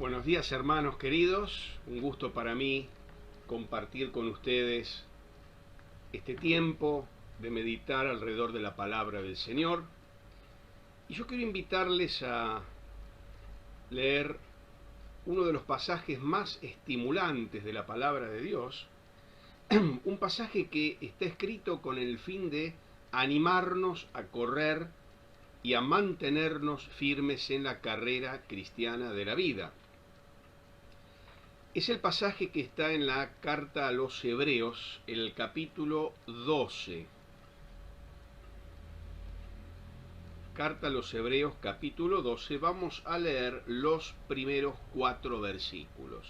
Buenos días, hermanos queridos, un gusto para mí compartir con ustedes este tiempo de meditar alrededor de la palabra del Señor. Y yo quiero invitarles a leer uno de los pasajes más estimulantes de la palabra de Dios, un pasaje que está escrito con el fin de animarnos a correr y a mantenernos firmes en la carrera cristiana de la vida. Es el pasaje que está en la carta a los Hebreos, el capítulo 12. Carta a los Hebreos, capítulo 12. Vamos a leer los primeros 4 versículos.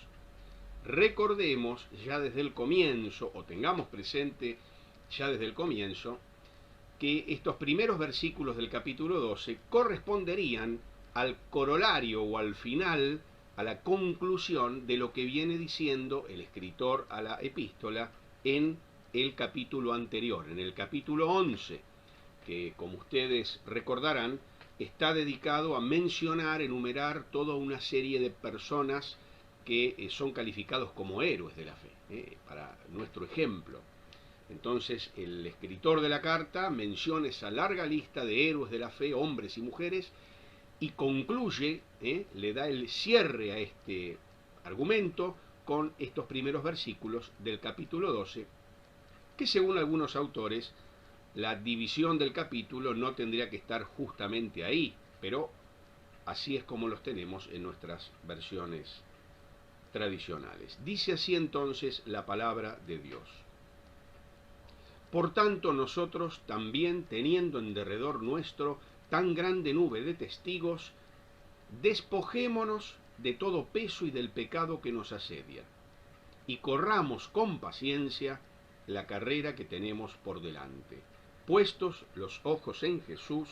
Recordemos ya desde el comienzo, o tengamos presente ya desde el comienzo, que estos primeros versículos del capítulo 12 corresponderían al corolario o al final, a la conclusión de lo que viene diciendo el escritor a la epístola en el capítulo anterior, en el capítulo 11, que como ustedes recordarán, está dedicado a mencionar, enumerar toda una serie de personas que son calificados como héroes de la fe, para nuestro ejemplo. Entonces el escritor de la carta menciona esa larga lista de héroes de la fe, hombres y mujeres, y concluye, le da el cierre a este argumento con estos primeros versículos del capítulo 12, que según algunos autores, la división del capítulo no tendría que estar justamente ahí, pero así es como los tenemos en nuestras versiones tradicionales. Dice así entonces la palabra de Dios. Por tanto, nosotros también, teniendo en derredor nuestro tan grande nube de testigos, despojémonos de todo peso y del pecado que nos asedia, y corramos con paciencia la carrera que tenemos por delante, puestos los ojos en Jesús,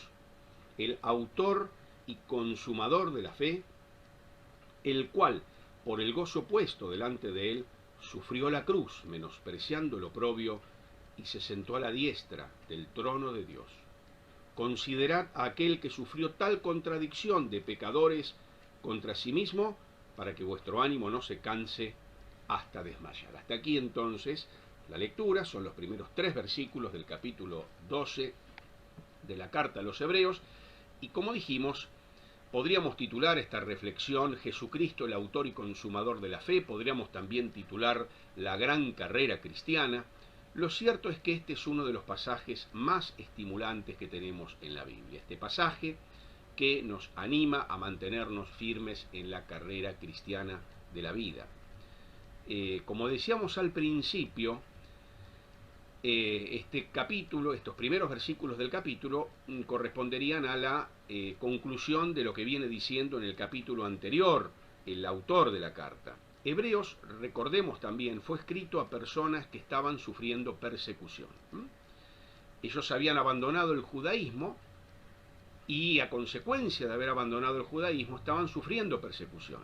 el autor y consumador de la fe, el cual, por el gozo puesto delante de él, sufrió la cruz, menospreciando el oprobio, y se sentó a la diestra del trono de Dios. Considerad a aquel que sufrió tal contradicción de pecadores contra sí mismo, para que vuestro ánimo no se canse hasta desmayar. Hasta aquí entonces la lectura, son los primeros 3 versículos del capítulo 12 de la carta a los Hebreos, y como dijimos, podríamos titular esta reflexión Jesucristo, el autor y consumador de la fe, podríamos también titular La gran carrera cristiana. Lo cierto es que este es uno de los pasajes más estimulantes que tenemos en la Biblia. Este pasaje que nos anima a mantenernos firmes en la carrera cristiana de la vida. Como decíamos al principio, este capítulo, estos primeros versículos del capítulo, corresponderían a la conclusión de lo que viene diciendo en el capítulo anterior el autor de la carta. Hebreos, recordemos también, fue escrito a personas que estaban sufriendo persecución. Ellos habían abandonado el judaísmo y a consecuencia de haber abandonado el judaísmo estaban sufriendo persecución.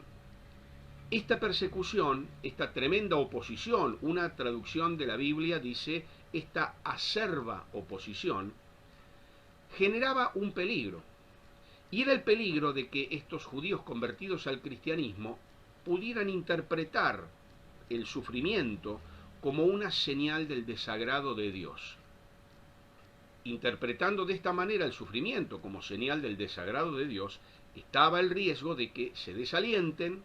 Esta persecución, esta tremenda oposición, una traducción de la Biblia dice, esta acerba oposición, generaba un peligro. Y era el peligro de que estos judíos convertidos al cristianismo pudieran interpretar el sufrimiento como una señal del desagrado de Dios. Interpretando de esta manera el sufrimiento como señal del desagrado de Dios, estaba el riesgo de que se desalienten,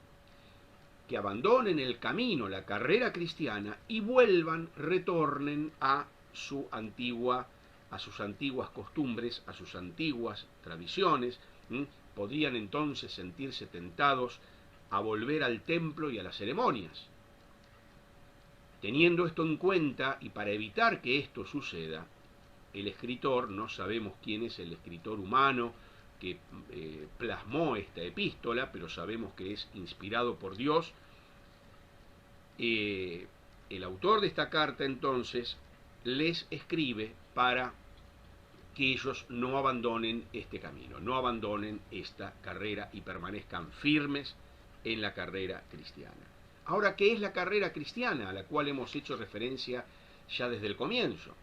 que abandonen el camino, la carrera cristiana, y vuelvan, retornen a sus antiguas costumbres, a sus antiguas tradiciones. Podrían entonces sentirse tentados a volver al templo y a las ceremonias. Teniendo esto en cuenta y para evitar que esto suceda, el escritor, no sabemos quién es el escritor humano que plasmó esta epístola, pero sabemos que es inspirado por Dios. El autor de esta carta entonces les escribe para que ellos no abandonen este camino, no abandonen esta carrera y permanezcan firmes en la carrera cristiana. Ahora, ¿qué es la carrera cristiana a la cual hemos hecho referencia ya desde el comienzo?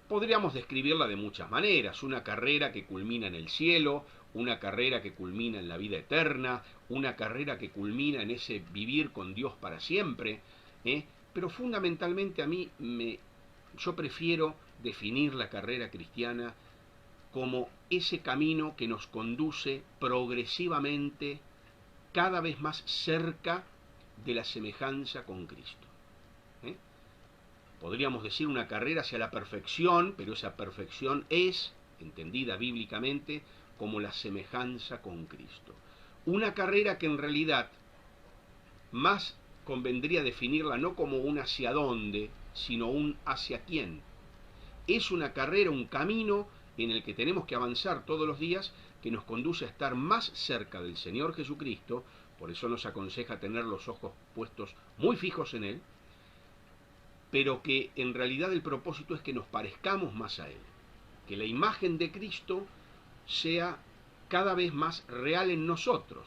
Podríamos describirla de muchas maneras, una carrera que culmina en el cielo, una carrera que culmina en la vida eterna, una carrera que culmina en ese vivir con Dios para siempre, pero fundamentalmente yo prefiero definir la carrera cristiana como ese camino que nos conduce progresivamente cada vez más cerca de la semejanza con Cristo. Podríamos decir una carrera hacia la perfección, pero esa perfección es, entendida bíblicamente, como la semejanza con Cristo. Una carrera que en realidad más convendría definirla no como un hacia dónde, sino un hacia quién. Es una carrera, un camino en el que tenemos que avanzar todos los días, que nos conduce a estar más cerca del Señor Jesucristo. Por eso nos aconseja tener los ojos puestos muy fijos en Él, pero que en realidad el propósito es que nos parezcamos más a Él, que la imagen de Cristo sea cada vez más real en nosotros,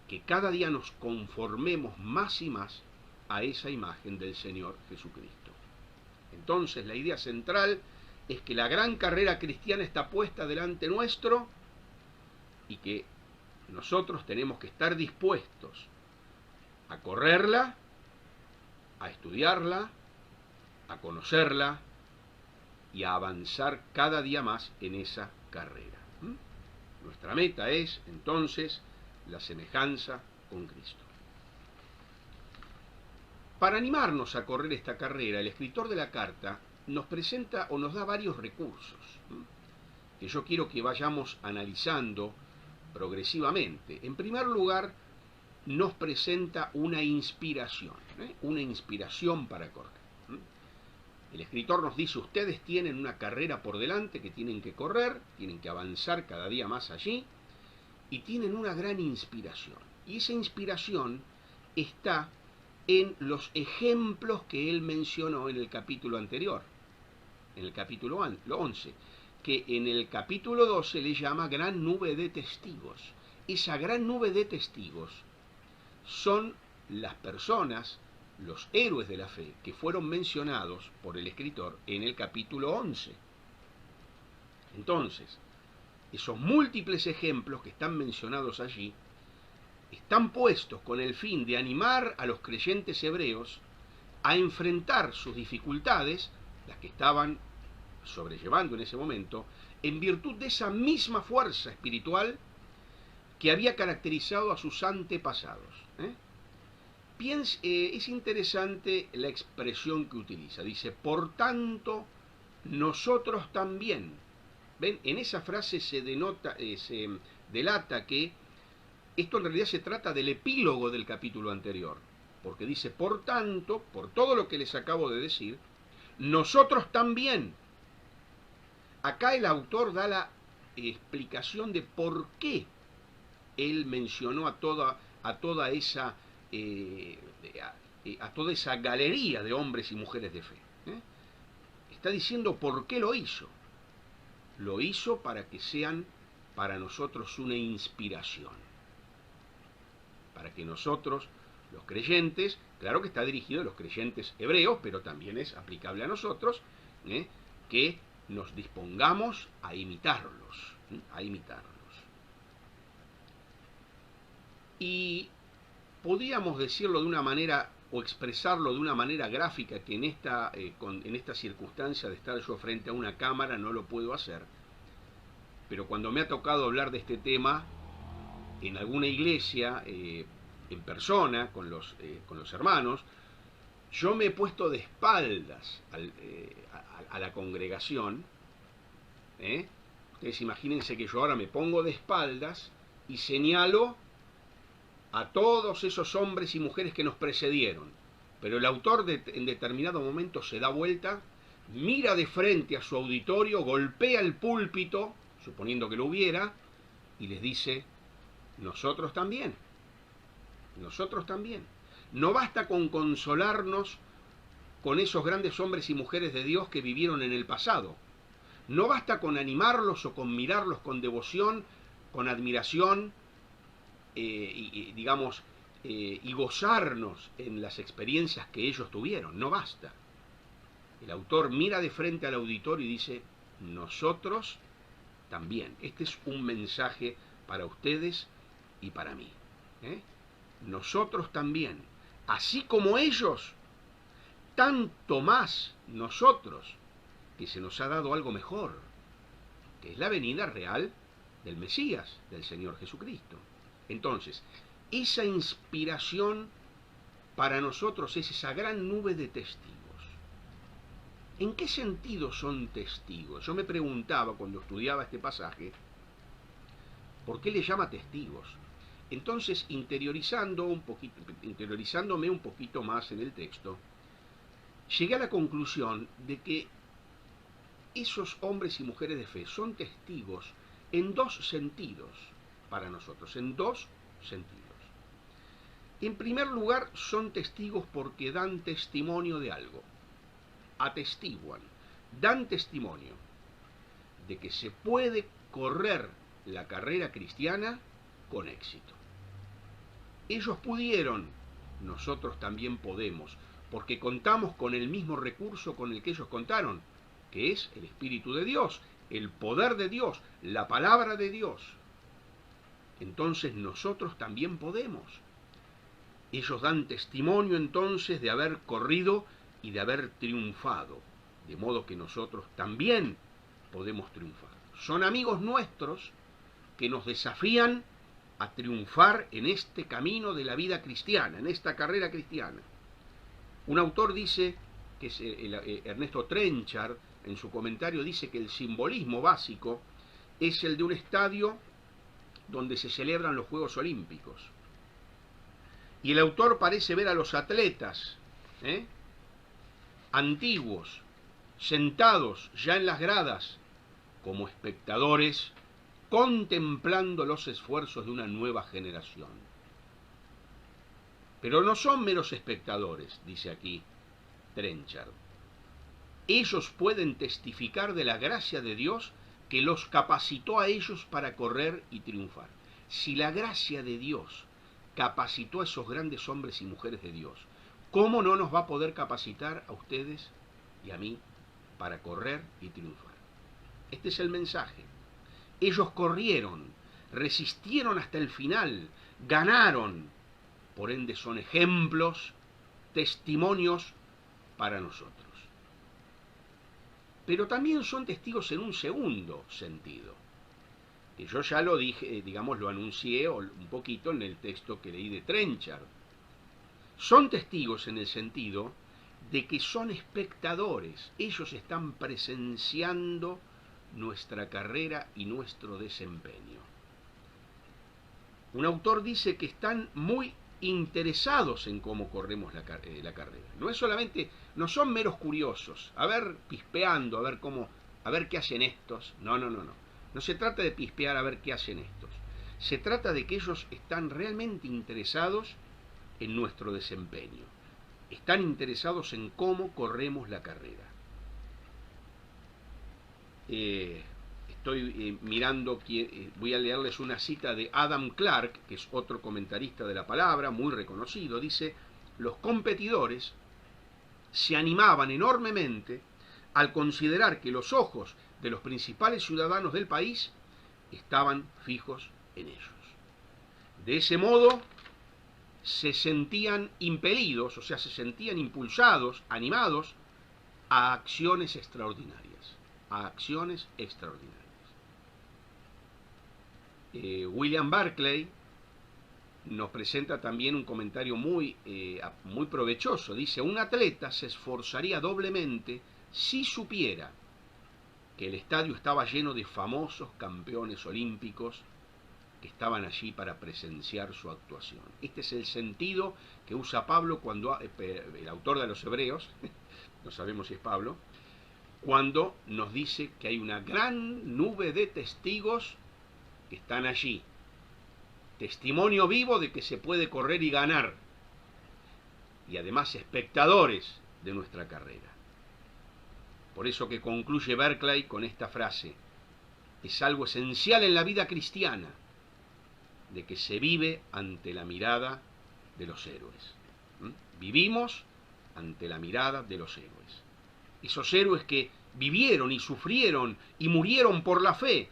que cada día nos conformemos más y más a esa imagen del Señor Jesucristo. Entonces la idea central es que la gran carrera cristiana está puesta delante nuestro y que nosotros tenemos que estar dispuestos a correrla, a estudiarla, a conocerla y a avanzar cada día más en esa carrera. Nuestra meta es, entonces, la semejanza con Cristo. Para animarnos a correr esta carrera, el escritor de la carta nos presenta o nos da varios recursos que yo quiero que vayamos analizando progresivamente. En primer lugar, nos presenta una inspiración para correr. El escritor nos dice, ustedes tienen una carrera por delante que tienen que correr, tienen que avanzar cada día más allí, y tienen una gran inspiración. Y esa inspiración está en los ejemplos que él mencionó en el capítulo anterior, en el capítulo 11, que en el capítulo 12 le llama gran nube de testigos. Esa gran nube de testigos son las personas, los héroes de la fe, que fueron mencionados por el escritor en el capítulo 11. Entonces, esos múltiples ejemplos que están mencionados allí están puestos con el fin de animar a los creyentes hebreos a enfrentar sus dificultades, las que estaban sobrellevando en ese momento, en virtud de esa misma fuerza espiritual que había caracterizado a sus antepasados. Es interesante la expresión que utiliza. Dice, por tanto, nosotros también. ¿Ven? En esa frase se delata que esto en realidad se trata del epílogo del capítulo anterior. Porque dice, por tanto, por todo lo que les acabo de decir, nosotros también. Acá el autor da la explicación de por qué él mencionó a toda esa galería de hombres y mujeres de fe. Está diciendo por qué lo hizo. Lo hizo para que sean para nosotros una inspiración. Para que nosotros, los creyentes, claro que está dirigido a los creyentes hebreos, pero también es aplicable a nosotros, que nos dispongamos a imitarlos, Y podríamos decirlo de una manera o expresarlo de una manera gráfica que en esta circunstancia de estar yo frente a una cámara no lo puedo hacer, pero cuando me ha tocado hablar de este tema en alguna iglesia, en persona, con los hermanos, yo me he puesto de espaldas a la congregación. Ustedes imagínense que yo ahora me pongo de espaldas y señalo a todos esos hombres y mujeres que nos precedieron. Pero el autor en determinado momento se da vuelta, mira de frente a su auditorio, golpea el púlpito, suponiendo que lo hubiera, y les dice, nosotros también. Nosotros también. No basta con consolarnos con esos grandes hombres y mujeres de Dios que vivieron en el pasado. No basta con animarlos o con mirarlos con devoción, con admiración, y gozarnos en las experiencias que ellos tuvieron. No basta. El autor mira de frente al auditorio y dice, nosotros también. Este es un mensaje para ustedes y para mí. Nosotros también, así como ellos, tanto más nosotros, que se nos ha dado algo mejor, que es la venida real del Mesías, del Señor Jesucristo. Entonces, esa inspiración para nosotros es esa gran nube de testigos. ¿En qué sentido son testigos? Yo me preguntaba cuando estudiaba este pasaje, ¿por qué le llama testigos? Entonces, interiorizándome un poquito más en el texto, llegué a la conclusión de que esos hombres y mujeres de fe son testigos en dos sentidos para nosotros, en dos sentidos. En primer lugar, son testigos porque dan testimonio de algo, atestiguan, dan testimonio de que se puede correr la carrera cristiana con éxito. Ellos pudieron, nosotros también podemos, porque contamos con el mismo recurso con el que ellos contaron, que es el Espíritu de Dios, el poder de Dios, la palabra de Dios. Entonces nosotros también podemos. Ellos dan testimonio entonces de haber corrido y de haber triunfado, de modo que nosotros también podemos triunfar. Son amigos nuestros que nos desafían a triunfar en este camino de la vida cristiana, en esta carrera cristiana. Un autor dice, que es Ernesto Trenchard, en su comentario dice que el simbolismo básico es el de un estadio donde se celebran los Juegos Olímpicos. Y el autor parece ver a los atletas antiguos, sentados ya en las gradas, como espectadores, contemplando los esfuerzos de una nueva generación. Pero no son meros espectadores, dice aquí Trenchard. Ellos pueden testificar de la gracia de Dios que los capacitó a ellos para correr y triunfar. Si la gracia de Dios capacitó a esos grandes hombres y mujeres de Dios, ¿cómo no nos va a poder capacitar a ustedes y a mí para correr y triunfar? Este es el mensaje. Ellos corrieron, resistieron hasta el final, ganaron. Por ende son ejemplos, testimonios para nosotros. Pero también son testigos en un segundo sentido, que yo ya lo dije, lo anuncié un poquito en el texto que leí de Trenchard. Son testigos en el sentido de que son espectadores, ellos están presenciando nuestra carrera y nuestro desempeño. Un autor dice que están muy interesados en cómo corremos la carrera. No es solamente, no son meros curiosos, a ver, pispeando, a ver qué hacen estos. No. No se trata de pispear a ver qué hacen estos. Se trata de que ellos están realmente interesados en nuestro desempeño. Están interesados en cómo corremos la carrera. Estoy mirando, voy a leerles una cita de Adam Clarke, que es otro comentarista de la palabra, muy reconocido. Dice: los competidores se animaban enormemente al considerar que los ojos de los principales ciudadanos del país estaban fijos en ellos. De ese modo se sentían impelidos, o sea, se sentían impulsados, animados a acciones extraordinarias, William Barclay nos presenta también un comentario muy provechoso. Dice: un atleta se esforzaría doblemente si supiera que el estadio estaba lleno de famosos campeones olímpicos que estaban allí para presenciar su actuación. Este es el sentido que usa Pablo cuando, el autor de los Hebreos, no sabemos si es Pablo, cuando nos dice que hay una gran nube de testigos que están allí. Testimonio vivo de que se puede correr y ganar. Y además espectadores de nuestra carrera. Por eso que concluye Barclay con esta frase: es algo esencial en la vida cristiana, de que se vive ante la mirada de los héroes. Vivimos ante la mirada de los héroes. Esos héroes que vivieron y sufrieron y murieron por la fe,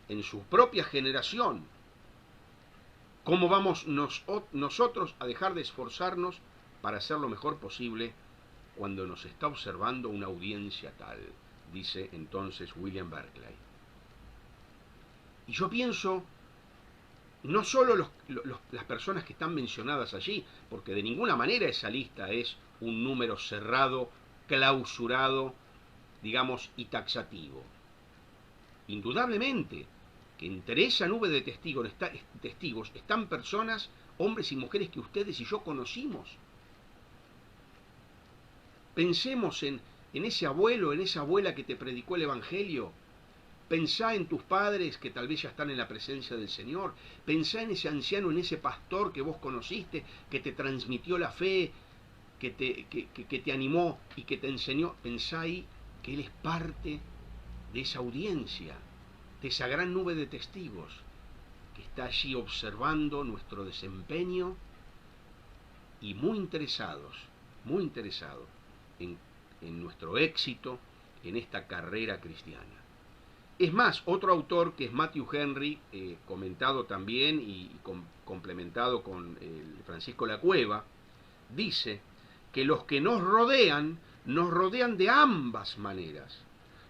en su propia generación, ¿cómo vamos nosotros a dejar de esforzarnos para hacer lo mejor posible cuando nos está observando una audiencia tal? Dice entonces William Barclay. Y yo pienso, no solo las personas que están mencionadas allí, porque de ninguna manera esa lista es un número cerrado, clausurado, digamos, y taxativo. Indudablemente que entre esa nube de testigos están personas, hombres y mujeres que ustedes y yo conocimos. Pensemos en ese abuelo, en esa abuela que te predicó el Evangelio. Pensá en tus padres que tal vez ya están en la presencia del Señor. Pensá en ese anciano, en ese pastor que vos conociste, que te transmitió la fe, que te animó y que te enseñó. Pensá ahí que Él es parte de esa audiencia, de esa gran nube de testigos que está allí observando nuestro desempeño y muy interesados en nuestro éxito en esta carrera cristiana. Es más, otro autor que es Matthew Henry, comentado también y complementado con Francisco Lacueva, dice que los que nos rodean de ambas maneras.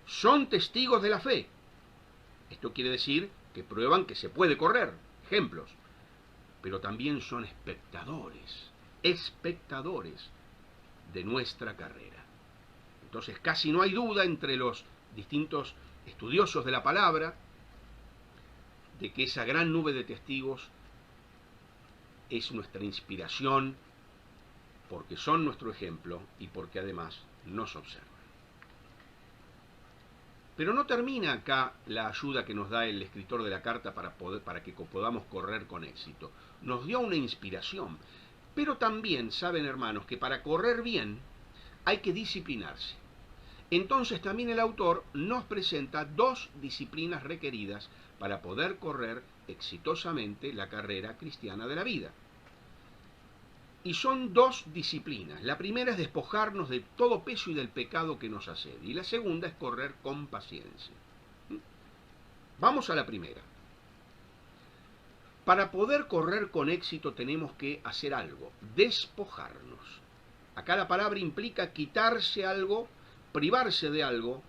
Son testigos de la fe. Esto quiere decir que prueban que se puede correr, ejemplos, pero también son espectadores de nuestra carrera. Entonces casi no hay duda entre los distintos estudiosos de la palabra de que esa gran nube de testigos es nuestra inspiración, porque son nuestro ejemplo y porque además nos observan. Pero no termina acá la ayuda que nos da el escritor de la carta para que podamos correr con éxito. Nos dio una inspiración, pero también saben, hermanos, que para correr bien hay que disciplinarse. Entonces también el autor nos presenta dos disciplinas requeridas para poder correr exitosamente la carrera cristiana de la vida. Y son dos disciplinas. La primera es despojarnos de todo peso y del pecado que nos asedia. Y la segunda es correr con paciencia. Vamos a la primera. Para poder correr con éxito tenemos que hacer algo, despojarnos. Acá la palabra implica quitarse algo, privarse de algo,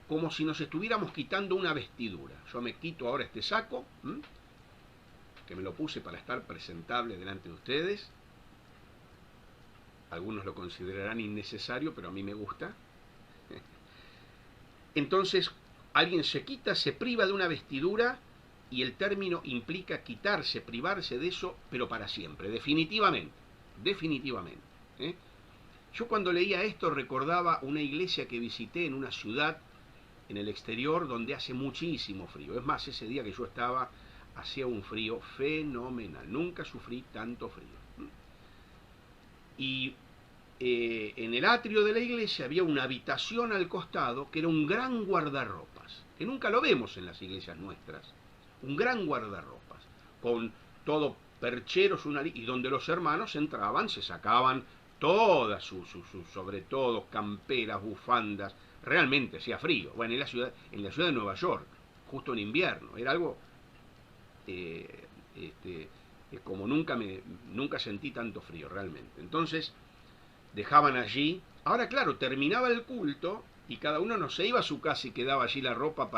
como si nos estuviéramos quitando una vestidura. Yo me quito ahora este saco, que me lo puse para estar presentable delante de ustedes. Algunos lo considerarán innecesario, pero a mí me gusta. Entonces, alguien se quita, se priva de una vestidura, y el término implica quitarse, privarse de eso, pero para siempre, definitivamente. Yo cuando leía esto recordaba una iglesia que visité en una ciudad en el exterior donde hace muchísimo frío. Es más, ese día que yo estaba, hacía un frío fenomenal. Nunca sufrí tanto frío. Y en el atrio de la iglesia había una habitación al costado que era un gran guardarropas, que nunca lo vemos en las iglesias nuestras. Un gran guardarropas, con todo percheros, y donde los hermanos entraban, se sacaban todas sus sobre todo camperas, bufandas. Realmente hacía frío. Bueno, en la ciudad de Nueva York, justo en invierno, era algo como nunca sentí tanto frío realmente. Entonces dejaban allí. Ahora claro, terminaba el culto y cada uno no se iba a su casa y quedaba allí la ropa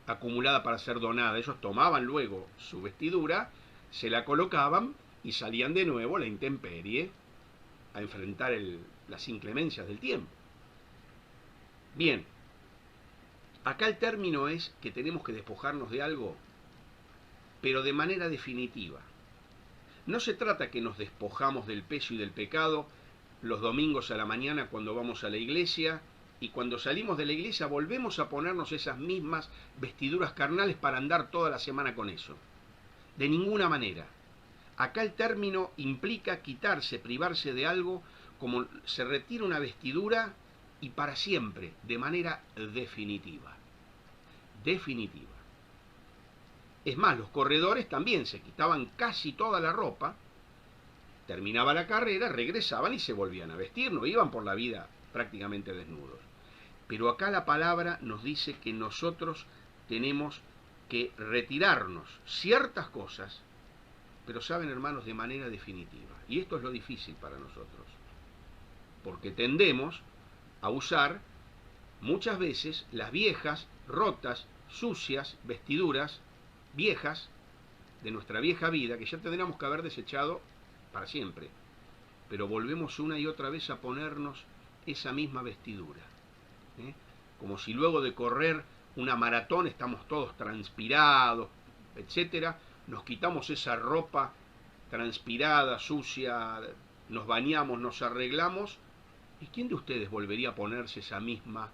acumulada para ser donada. Ellos tomaban luego su vestidura, se la colocaban y salían de nuevo a la intemperie a enfrentar las inclemencias del tiempo. Bien, acá el término es que tenemos que despojarnos de algo, pero de manera definitiva. No se trata que nos despojamos del peso y del pecado los domingos a la mañana cuando vamos a la iglesia, y cuando salimos de la iglesia volvemos a ponernos esas mismas vestiduras carnales para andar toda la semana con eso. De ninguna manera. Acá el término implica quitarse, privarse de algo, como se retira una vestidura y para siempre, de manera definitiva. Definitiva. Es más, los corredores también se quitaban casi toda la ropa, terminaba la carrera, regresaban y se volvían a vestir, no iban por la vida prácticamente desnudos. Pero acá la palabra nos dice que nosotros tenemos que retirarnos ciertas cosas, pero saben, hermanos, de manera definitiva. Y esto es lo difícil para nosotros, porque tendemos a usar muchas veces las viejas, rotas, sucias vestiduras viejas de nuestra vieja vida, que ya tendríamos que haber desechado para siempre, pero volvemos una y otra vez a ponernos esa misma vestidura, ¿eh? Como si luego de correr una maratón estamos todos transpirados, etcétera, nos quitamos esa ropa transpirada, sucia, nos bañamos, nos arreglamos, ¿y quién de ustedes volvería a ponerse esa misma?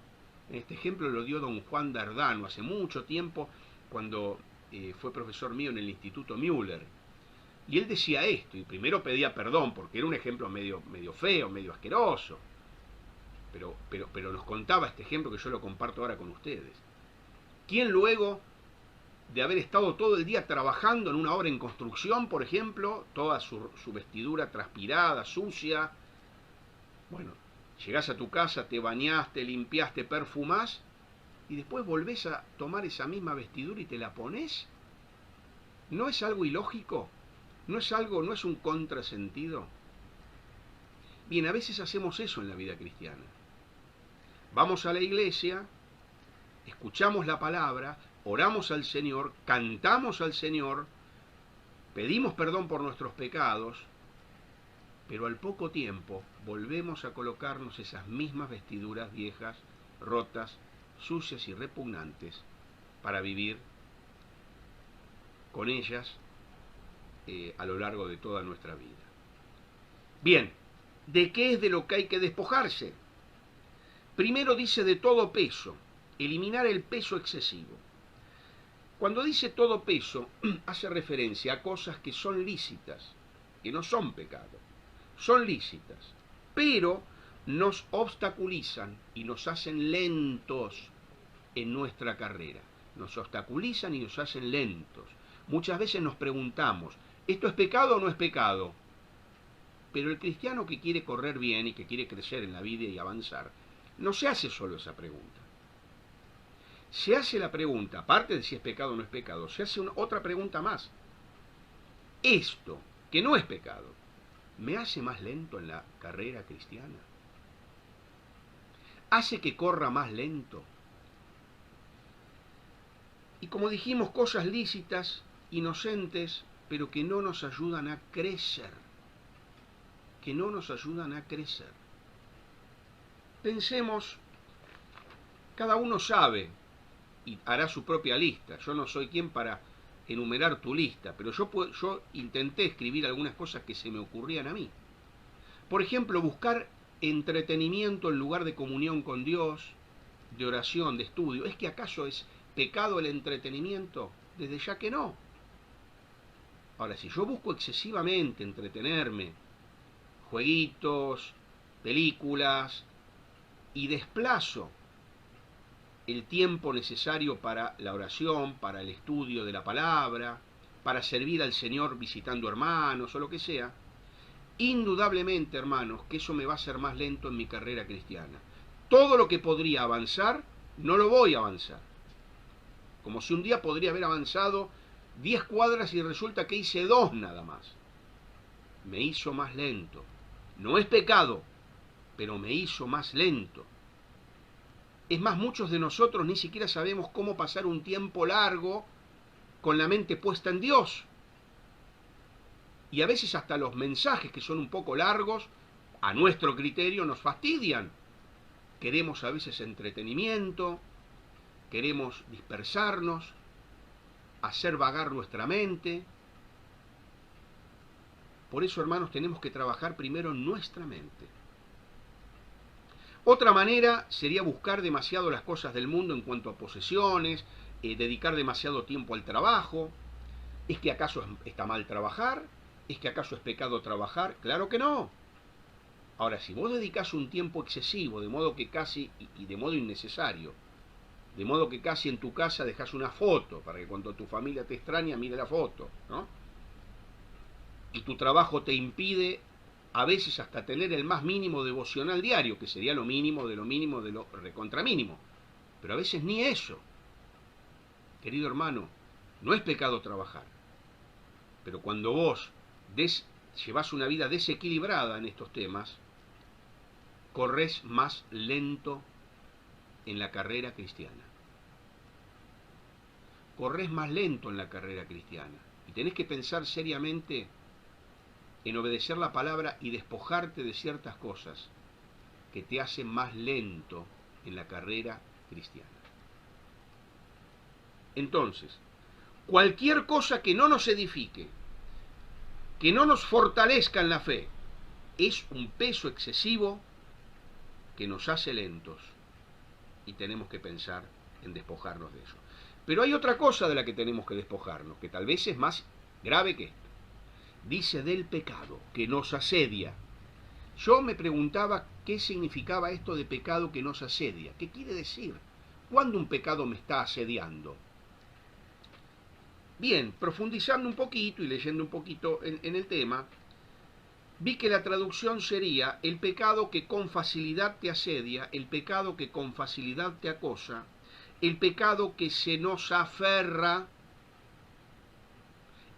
Este ejemplo lo dio don Juan Dardano hace mucho tiempo, cuando fue profesor mío en el Instituto Müller. Y él decía esto, y primero pedía perdón, porque era un ejemplo medio feo, medio asqueroso. Pero nos contaba este ejemplo que yo lo comparto ahora con ustedes. ¿Quién luego de haber estado todo el día trabajando en una obra en construcción, por ejemplo, toda su vestidura transpirada, sucia, bueno, llegás a tu casa, te bañás, te limpiás, te perfumás, y después volvés a tomar esa misma vestidura y te la ponés? ¿No es algo ilógico? ¿No es un contrasentido? Bien, a veces hacemos eso en la vida cristiana. Vamos a la iglesia, escuchamos la palabra, oramos al Señor, cantamos al Señor, pedimos perdón por nuestros pecados, pero al poco tiempo volvemos a colocarnos esas mismas vestiduras viejas, rotas, sucias y repugnantes para vivir con ellas a lo largo de toda nuestra vida. Bien, ¿de qué es de lo que hay que despojarse? Primero dice de todo peso, eliminar el peso excesivo. Cuando dice todo peso, hace referencia a cosas que son lícitas, que no son pecado, son lícitas, pero nos obstaculizan y nos hacen lentos en nuestra carrera. Nos obstaculizan y nos hacen lentos. Muchas veces nos preguntamos, ¿esto es pecado o no es pecado? Pero el cristiano que quiere correr bien y que quiere crecer en la vida y avanzar, no se hace solo esa pregunta. Se hace la pregunta, aparte de si es pecado o no es pecado, se hace otra pregunta más. ¿Esto, que no es pecado, me hace más lento en la carrera cristiana? ¿Hace que corra más lento? Y como dijimos, cosas lícitas, inocentes, pero que no nos ayudan a crecer. Que no nos ayudan a crecer. Pensemos, cada uno sabe y hará su propia lista. Yo no soy quien para enumerar tu lista, pero yo intenté escribir algunas cosas que se me ocurrían a mí. Por ejemplo, buscar entretenimiento en lugar de comunión con Dios, de oración, de estudio. ¿Es que acaso es pecado el entretenimiento? Desde ya que no. Ahora, si yo busco excesivamente entretenerme, jueguitos, películas, y desplazo el tiempo necesario para la oración, para el estudio de la palabra, para servir al Señor visitando hermanos o lo que sea, indudablemente, hermanos, que eso me va a hacer más lento en mi carrera cristiana. Todo lo que podría avanzar, no lo voy a avanzar. Como si un día podría haber avanzado 10 cuadras y resulta que hice 2 nada más. Me hizo más lento. No es pecado, pero me hizo más lento. Es más, muchos de nosotros ni siquiera sabemos cómo pasar un tiempo largo con la mente puesta en Dios. Y a veces hasta los mensajes que son un poco largos, a nuestro criterio, nos fastidian. Queremos a veces entretenimiento, queremos dispersarnos, hacer vagar nuestra mente. Por eso, hermanos, tenemos que trabajar primero en nuestra mente. Otra manera sería buscar demasiado las cosas del mundo en cuanto a posesiones, dedicar demasiado tiempo al trabajo. ¿Es que acaso está mal trabajar? ¿Es que acaso es pecado trabajar? Claro que no. Ahora, si vos dedicás un tiempo excesivo, de modo que casi, y de modo innecesario, de modo que casi en tu casa dejás una foto, para que cuando tu familia te extraña, mire la foto, ¿no? Y tu trabajo te impide a veces hasta tener el más mínimo devocional diario, que sería lo mínimo de lo recontra mínimo. Pero a veces ni eso. Querido hermano, No es pecado trabajar. Pero cuando vos llevás una vida desequilibrada en estos temas, corres más lento en la carrera cristiana. Corres más lento en la carrera cristiana. Y tenés que pensar seriamente en obedecer la palabra y despojarte de ciertas cosas que te hacen más lento en la carrera cristiana. Entonces, cualquier cosa que no nos edifique, que no nos fortalezca en la fe, es un peso excesivo que nos hace lentos y tenemos que pensar en despojarnos de eso. Pero hay otra cosa de la que tenemos que despojarnos, que tal vez es más grave que esto. Dice del pecado que nos asedia. Yo me preguntaba qué significaba esto de pecado que nos asedia. ¿Qué quiere decir? ¿Cuándo un pecado me está asediando? Bien, profundizando un poquito y leyendo un poquito en el tema, vi que la traducción sería el pecado que con facilidad te asedia, el pecado que con facilidad te acosa, el pecado que se nos aferra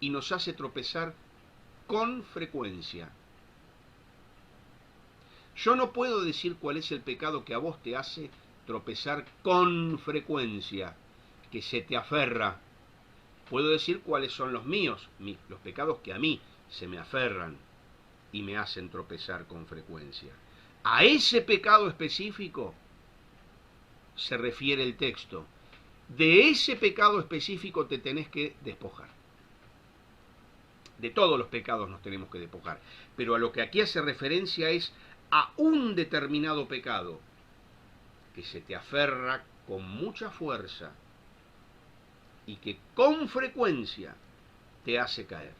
y nos hace tropezar con frecuencia. Yo no puedo decir cuál es el pecado que a vos te hace tropezar con frecuencia, que se te aferra. Puedo decir cuáles son los míos, los pecados que a mí se me aferran y me hacen tropezar con frecuencia. A ese pecado específico se refiere el texto. De ese pecado específico te tenés que despojar. De todos los pecados nos tenemos que despojar. Pero a lo que aquí hace referencia es a un determinado pecado que se te aferra con mucha fuerza y que con frecuencia te hace caer.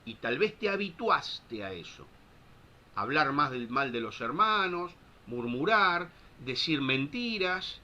Y tal vez te habituaste a eso. Hablar más del mal de los hermanos, murmurar, decir mentiras,